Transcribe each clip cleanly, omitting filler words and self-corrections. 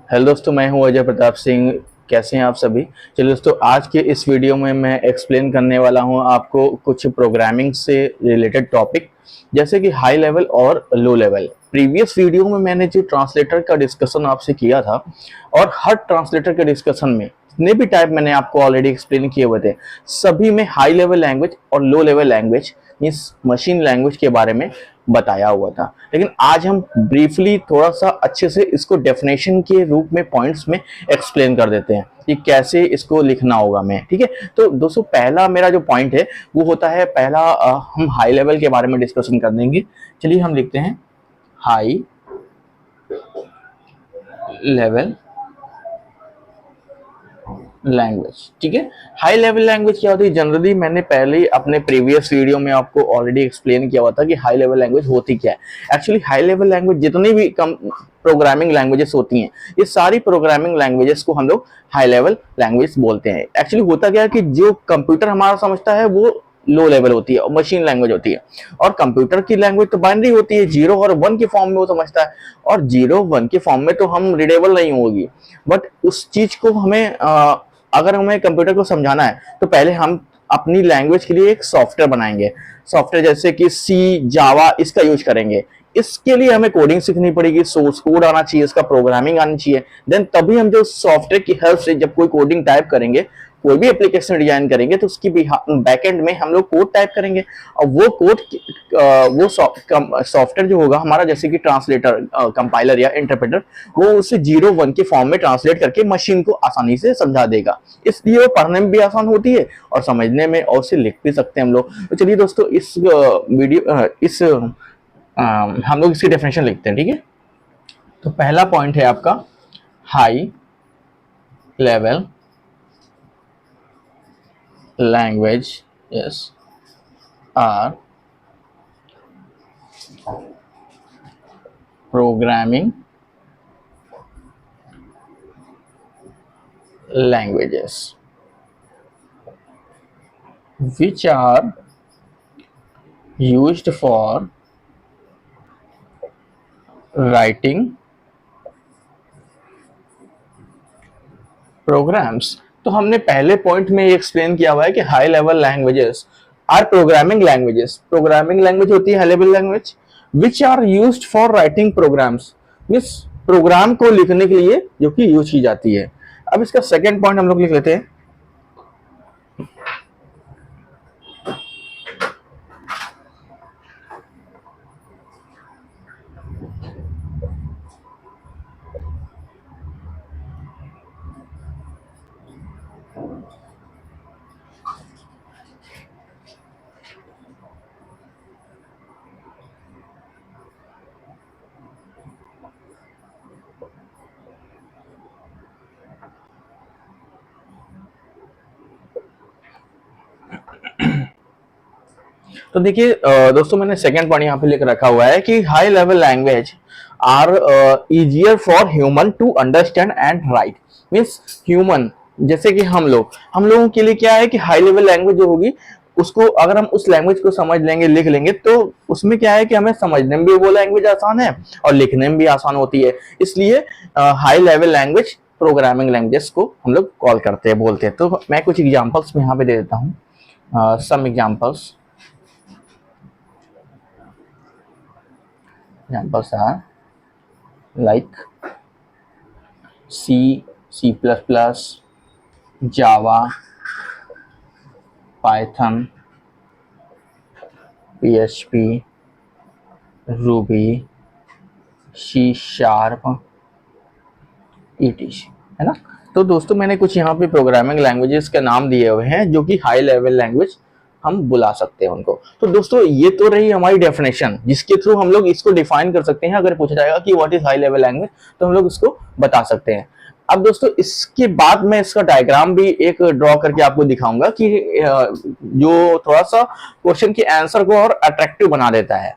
Hello दोस्तों, मैं हूं अजय प्रताप सिंह। कैसे हैं आप सभी। चलिए दोस्तों, आज के इस वीडियो में मैं एक्सप्लेन करने वाला हूं आपको कुछ प्रोग्रामिंग से रिलेटेड टॉपिक, जैसे कि हाई लेवल और लो लेवल। प्रीवियस वीडियो में मैंने जो ट्रांसलेटर का डिस्कशन आपसे किया था, और हर ट्रांसलेटर के डिस्कशन में जितने भी टाइप मैंने आपको ऑलरेडी एक्सप्लेन किए हुए थे, सभी में हाई लेवल लैंग्वेज और लो level language means machine language के बारे में बताया हुआ था। लेकिन आज हम ब्रीफली थोड़ा सा अच्छे से इसको डेफिनेशन के रूप में पॉइंट्स में एक्सप्लेन कर देते हैं कि कैसे इसको लिखना होगा मैं। ठीक है, तो दोस्तों पहला मेरा जो पॉइंट है वो होता है, पहला हम हाई लेवल के बारे में डिस्कशन कर देंगे। चलिए हम लिखते हैं हाई लेवल लैंग्वेज। ठीक है, हाई लेवल लैंग्वेज क्या होती है? जनरली मैंने पहले ही अपने प्रीवियस वीडियो में आपको ऑलरेडी एक्सप्लेन किया हुआ था कि हाई लेवल लैंग्वेज होती क्या है। एक्चुअली हाई लेवल लैंग्वेज जितनी भी कम प्रोग्रामिंग लैंग्वेजेस होती हैं, ये सारी प्रोग्रामिंग लैंग्वेजेस को हम लोग हाई लेवल लैंग्वेज बोलते हैं। एक्चुअली होता क्या है कि जो कंप्यूटर हमारा समझता है वो लो लेवल होती है और मशीन लैंग्वेज होती है। और कंप्यूटर की लैंग्वेज तो बाइनरी होती है, जीरो और वन के फॉर्म में वो समझता है, और जीरो वन के फॉर्म में तो हम रीडेबल नहीं होगी। बट उस चीज को हमें अगर हमें कंप्यूटर को समझाना है तो पहले हम अपनी लैंग्वेज के लिए एक सॉफ्टवेयर बनाएंगे। सॉफ्टवेयर जैसे कि सी, जावा, इसका यूज करेंगे। इसके लिए हमें कोडिंग सीखनी पड़ेगी, सोर्स कोड आना चाहिए, इसका प्रोग्रामिंग आनी चाहिए। देन तभी हम जो सॉफ्टवेयर की हेल्प से जब कोई कोडिंग टाइप करेंगे, कोई भी एप्लीकेशन डिजाइन करेंगे, तो उसकी बैकएंड में हम लोग कोड टाइप करेंगे। और वो कोड वो सॉफ्टवेयर जो होगा हमारा, जैसे कि ट्रांसलेटर, कंपाइलर या इंटरप्रेटर, वो उसे जीरो वन के फॉर्म में ट्रांसलेट करके मशीन को आसानी से समझा देगा। इसलिए वो पढ़ने में भी आसान होती है और समझने में, और उसे लिख भी सकते हैं हम लोग। तो चलिए दोस्तों, इस वीडियो इस हम लोग इसकी डेफिनेशन लिखते हैं। ठीक है, तो पहला पॉइंट है आपका high level language yes R programming languages which are used for writing programs। तो हमने पहले पॉइंट में एक्सप्लेन किया हुआ है कि high level languages are programming languages. Programming language होती है high level language which are used for writing programs, means program को लिखने के लिए जो कि यूज की जाती है। अब इसका सेकेंड पॉइंट हम लोग लिख लेते हैं। तो देखिए दोस्तों, मैंने सेकंड पॉइंट यहाँ पे लिख रखा हुआ है कि high level language are easier for human to understand and write. Means human, जैसे कि हम लोगों के लिए क्या है कि हाई लेवल लैंग्वेज जो होगी, उसको अगर हम उस लैंग्वेज को समझ लेंगे, लिख लेंगे, तो उसमें क्या है कि हमें समझने में भी वो लैंग्वेज आसान है और लिखने में भी आसान होती है। इसलिए high level language programming language को हम लोग कॉल करते हैं, बोलते हैं। तो मैं कुछ एग्जाम्पल्स में यहाँ पे दे देता हूँ, some examples. Examples are like C, C++, Java, Python, PHP, Ruby, C Sharp, etc। है ना। तो दोस्तों, मैंने कुछ यहाँ पे प्रोग्रामिंग लैंग्वेजेस के नाम दिए हुए हैं जो कि हाई लेवल लैंग्वेज हम बुला सकते हैं उनको। तो दोस्तों, ये तो रही हमारी डेफिनेशन, जिसके थ्रू हम लोग इसको डिफाइन कर सकते हैं। अगर पूछा जाएगा कि what is high level language, तो हम लोग इसको बता सकते हैं। अब दोस्तों, इसके बाद मैं इसका डायग्राम भी एक ड्रॉ करके आपको दिखाऊंगा कि जो थोड़ा सा क्वेश्चन के आंसर को और अट्रैक्टिव बना देता है,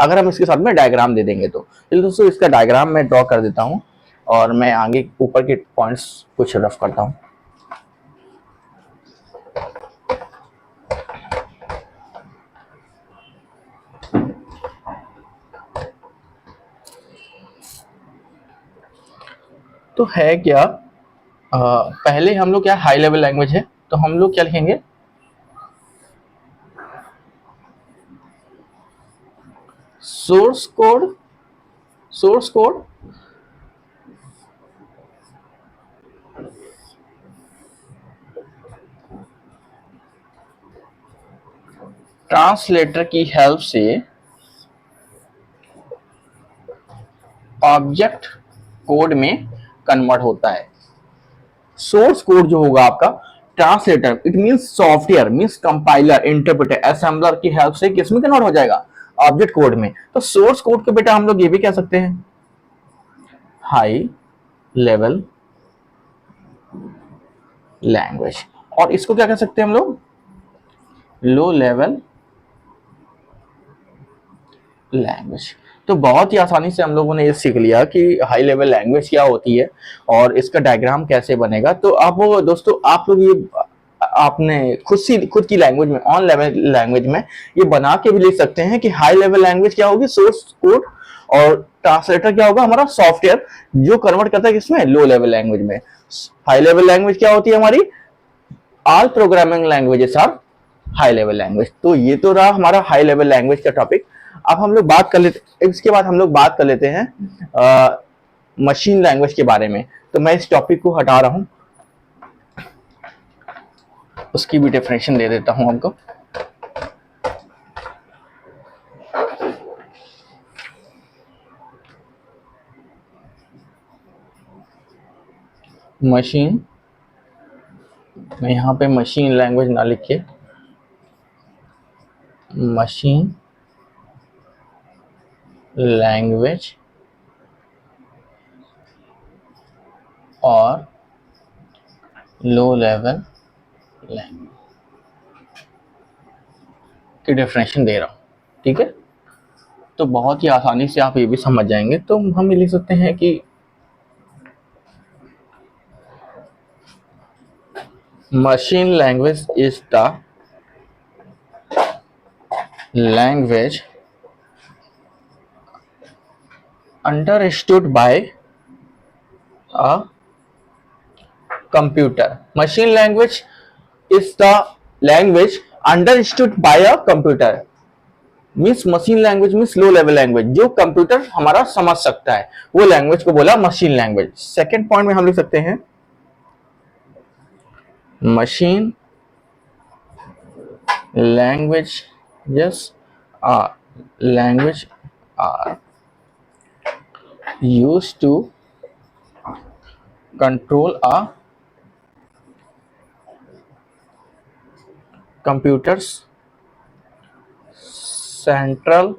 अगर हम इसके साथ में डायग्राम दे देंगे तो। चलिए दोस्तों, इसका डायग्राम मैं ड्रॉ कर देता हूँ और मैं आगे ऊपर के पॉइंट्स कुछ रफ करता हूँ। तो है क्या, पहले हम लोग क्या हाई लेवल लैंग्वेज है, तो हम लोग क्या लिखेंगे, source code, source code translator की हेल्प से ऑब्जेक्ट कोड में कन्वर्ट होता है। सोर्स कोड जो होगा आपका, translator it means software, means compiler, interpreter, assembler की हेल्प से किसमें कन्वर्ट हो जाएगा, ऑब्जेक्ट कोड में। तो सोर्स कोड को बेटा हम लोग ये भी कह सकते हैं हाई लेवल लैंग्वेज, और इसको क्या कह सकते हैं हम लोग, लो लेवल लैंग्वेज। तो बहुत ही आसानी से हम लोगों ने ये सीख लिया कि हाई लेवल लैंग्वेज क्या होती है और इसका डायग्राम कैसे बनेगा। तो आप दोस्तों, आप लोग ये आपने खुद की लैंग्वेज में, ऑन लेवल लैंग्वेज में ये बना के भी लिख सकते हैं कि हाई लेवल लैंग्वेज क्या होगी, सोर्स कोड, और ट्रांसलेटर क्या होगा हमारा, सॉफ्टवेयर जो कन्वर्ट करता है किसमें, लो लेवल लैंग्वेज में। हाई लेवल लैंग्वेज क्या होती है हमारी, all programming languages are high level language. तो ये तो रहा हमारा हाई लेवल लैंग्वेज का टॉपिक। अब हम लोग बात कर लेते, इसके बाद हम लोग बात कर लेते हैं मशीन लैंग्वेज के बारे में। तो मैं इस टॉपिक को हटा रहा हूं, उसकी भी डेफिनेशन दे देता हूं आपको। मशीन, मैं यहाँ पे मशीन लैंग्वेज ना लिखिए, मशीन लैंग्वेज और लो लेवल लैंग्वेज की डेफिनेशन दे रहा हूँ, ठीक है। तो बहुत ही आसानी से आप ये भी समझ जाएंगे। तो हम ये लिख सकते हैं कि machine language is the language understood by a computer. Machine language is the language understood by a computer. Means machine language means low level language, जो कंप्यूटर हमारा समझ सकता है, वो लैंग्वेज को बोला मशीन लैंग्वेज। सेकेंड पॉइंट में हम लिख सकते हैं machine languages are used to control a computer's central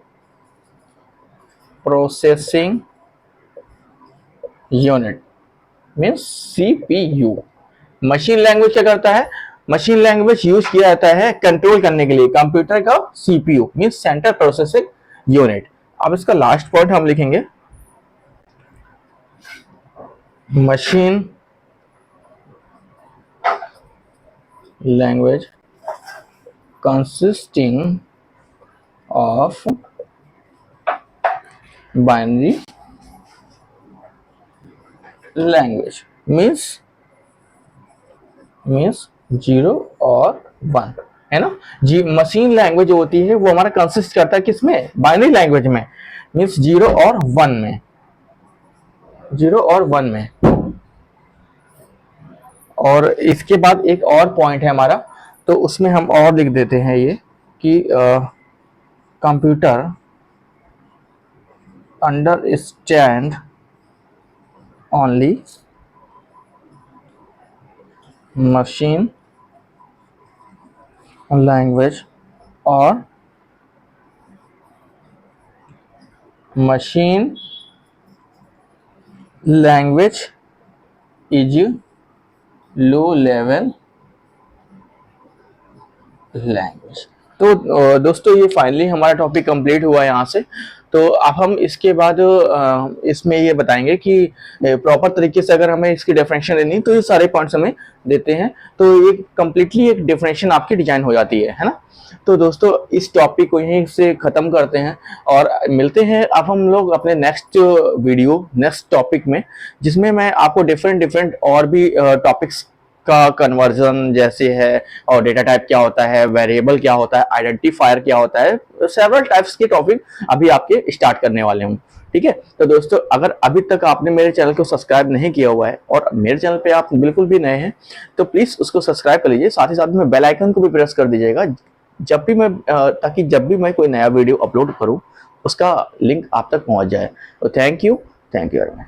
processing unit means CPU। Machine language क्या करता है, मशीन लैंग्वेज यूज किया जाता है कंट्रोल करने के लिए कंप्यूटर का CPU means central processing unit. अब इसका लास्ट पॉइंट हम लिखेंगे machine language consisting of binary language means 0 और 1, है ना जी। मशीन लैंग्वेज जो होती है वो हमारा कंसिस्ट करता है किसमें, बाइनरी लैंग्वेज में, मीन्स 0 और 1 में, 0 और 1 में। और इसके बाद एक और पॉइंट है हमारा, तो उसमें हम और लिख देते हैं ये कि computer understand only machine language और machine language is low level language. दोस्तों ये फाइनली हमारा टॉपिक कंप्लीट हुआ यहाँ से। तो अब हम इसके बाद इसमें ये बताएंगे कि प्रॉपर तरीके से अगर हमें इसकी डेफिनेशन देनी तो ये सारे पॉइंट्स हमें देते हैं, तो ये कंप्लीटली एक डेफिनेशन आपकी डिजाइन हो जाती है ना। तो दोस्तों इस टॉपिक को यहीं से ख़त्म करते हैं और मिलते हैं अब हम लोग अपने नेक्स्ट वीडियो नेक्स्ट टॉपिक में, जिसमें मैं आपको डिफरेंट डिफरेंट और भी टॉपिक्स का कन्वर्जन जैसे है, और डेटा टाइप क्या होता है, वेरिएबल क्या होता है, आइडेंटिफायर क्या होता है, सेवरल टाइप्स के टॉपिक अभी आपके स्टार्ट करने वाले हूँ। ठीक है, तो दोस्तों अगर अभी तक आपने मेरे चैनल को सब्सक्राइब नहीं किया हुआ है और मेरे चैनल पे आप बिल्कुल भी नए हैं तो प्लीज़ उसको सब्सक्राइब कर लीजिए, साथ ही साथ में बेल आइकन को भी प्रेस कर दीजिएगा जब भी मैं ताकि जब भी मैं कोई नया वीडियो अपलोड करूँ उसका लिंक आप तक पहुँच जाए। तो थैंक यू वेरी मच।